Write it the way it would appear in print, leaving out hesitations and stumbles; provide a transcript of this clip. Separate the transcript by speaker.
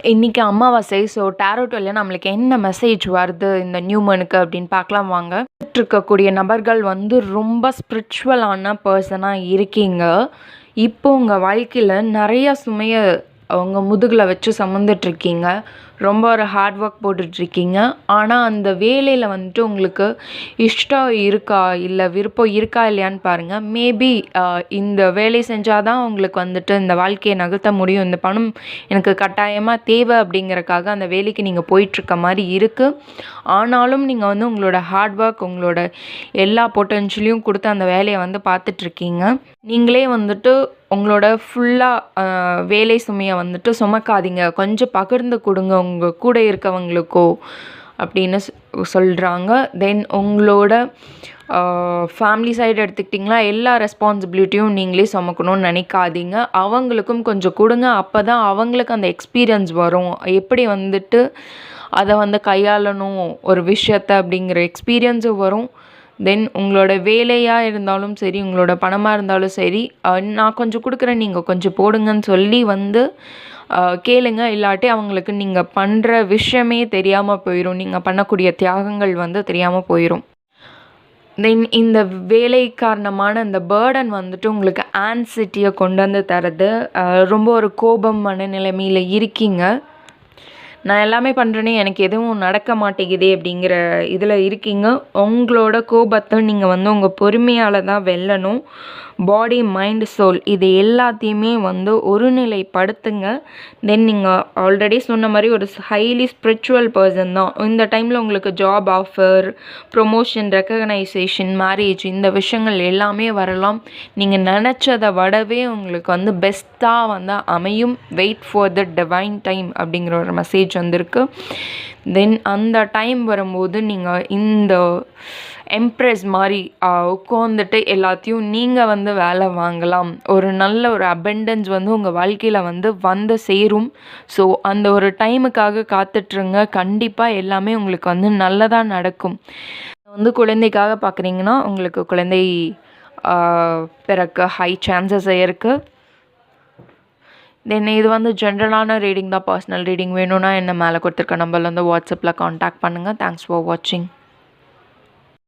Speaker 1: இன்றைக்கி அமாவாசை. So tarot வழியா நம்மளுக்கு என்ன மெசேஜ் வருது இந்த நியூ மனுக்கு அப்படின்னு பார்க்கலாம் வாங்க. இருக்கக்கூடிய நபர்கள் வந்து ரொம்ப ஸ்பிரிச்சுவலான பர்சனாக இருக்கீங்க. இப்போ உங்கள் வாழ்க்கையில் நிறையா சுமையை அவங்க முதுகில் வச்சு சுமந்துட்ருக்கீங்க. ரொம்ப ஒரு ஹார்ட் ஒர்க் போட்டுட்ருக்கீங்க. ஆனால் அந்த வேலையில் வந்துட்டு உங்களுக்கு இஷ்டம் இருக்கா இல்லை விருப்பம் இருக்கா இல்லையான்னு பாருங்கள். மேபி இந்த வேலை செஞ்சால் தான் உங்களுக்கு வந்துட்டு இந்த வாழ்க்கையை நகர்த்த முடியும், இந்த பணம் எனக்கு கட்டாயமாக தேவை அப்படிங்கிறக்காக அந்த வேலைக்கு நீங்கள் போயிட்டுருக்க மாதிரி இருக்குது. ஆனாலும் நீங்கள் வந்து உங்களோட ஹார்ட் ஒர்க், உங்களோட எல்லா பொட்டன்ஷியலையும் கொடுத்து அந்த வேலையை வந்து பார்த்துட்ருக்கீங்க. நீங்களே வந்துட்டு உங்களோட ஃபுல்லாக வேலை சுமையை வந்துட்டு சுமக்காதீங்க, கொஞ்சம் பகிர்ந்து கொடுங்க உங்கள் கூட இருக்கவங்களுக்கோ அப்படின்னு சொல்கிறாங்க. தென் உங்களோட ஃபேமிலி சைடு எடுத்துக்கிட்டிங்களா, எல்லா ரெஸ்பான்சிபிலிட்டியும் நீங்களே சுமக்கணும்னு நினைக்காதீங்க. அவங்களுக்கும் கொஞ்சம் கொடுங்க. அப்போ தான் அவங்களுக்கு அந்த எக்ஸ்பீரியன்ஸ் வரும், எப்படி வந்துட்டு அதை வந்து கையாளணும் ஒரு விஷயத்தை அப்படிங்கிற எக்ஸ்பீரியன்ஸும் வரும். தென் உங்களோட வேலையாக இருந்தாலும் சரி, உங்களோட பணமாக இருந்தாலும் சரி, நான் கொஞ்சம் கொடுக்குறேன் நீங்கள் கொஞ்சம் போடுங்கன்னு சொல்லி வந்து கேளுங்க. இல்லாட்டி அவங்களுக்கு நீங்கள் பண்ணுற விஷயமே தெரியாமல் போயிடும், நீங்கள் பண்ணக்கூடிய தியாகங்கள் வந்து தெரியாமல் போயிடும். தென் இந்த வேலை காரணமான இந்த பேர்டன் வந்துட்டு உங்களுக்கு ஆன்சைட்டியை கொண்டு வந்து தரது. ரொம்ப ஒரு கோபம் மனநிலைமையில் இருக்கீங்க. நான் எல்லாமே பண்ணுறேனே, எனக்கு எதுவும் நடக்க மாட்டேங்குதே அப்படிங்கிற இதில் இருக்கீங்க. உங்களோட கோபத்தை நீங்கள் வந்து உங்கள் பொறுமையால் தான் வெல்லணும். பாடி, மைண்ட், சோல் இது எல்லாத்தையுமே வந்து ஒருநிலைப்படுத்துங்க. தென் நீங்கள் ஆல்ரெடி சொன்ன மாதிரி ஒரு ஹைலி ஸ்பிரிச்சுவல் பர்சன் தான். இந்த டைமில் உங்களுக்கு job offer, promotion, recognisation, marriage இந்த விஷயங்கள் எல்லாமே வரலாம். நீங்கள் நினச்சதை விடவே உங்களுக்கு வந்து பெஸ்ட்டாக வந்து அமையும். Wait for the divine time அப்படிங்கிற ஒரு மெசேஜ் வந்திருக்கு. தென் அந்த டைம் வரும்போது நீங்கள் இந்த எம்ப்ரெஸ் மாதிரி உட்காந்துட்டு எல்லாத்தையும் நீங்கள் வந்து வேலை வாங்கலாம். ஒரு நல்ல ஒரு அபெண்டன்ஸ் வந்து உங்கள் வாழ்க்கையில் வந்து சேரும். ஸோ அந்த ஒரு டைமுக்காக காத்துட்ருங்க. கண்டிப்பாக எல்லாமே உங்களுக்கு வந்து நல்லதாக நடக்கும். வந்து குழந்தைக்காக பார்க்குறீங்கன்னா உங்களுக்கு குழந்தை பிறக்க ஹை சான்சஸ் இருக்குது. தென் இது வந்து ஜென்ரலான ரீடிங் தான். பர்சனல் ரீடிங் வேணும்னா என்ன மேலே கொடுத்துருக்க நம்பரில் வந்து வாட்ஸ்அப்பில் காண்டாக்ட் பண்ணுங்கள். தேங்க்ஸ் ஃபார் வாட்சிங்.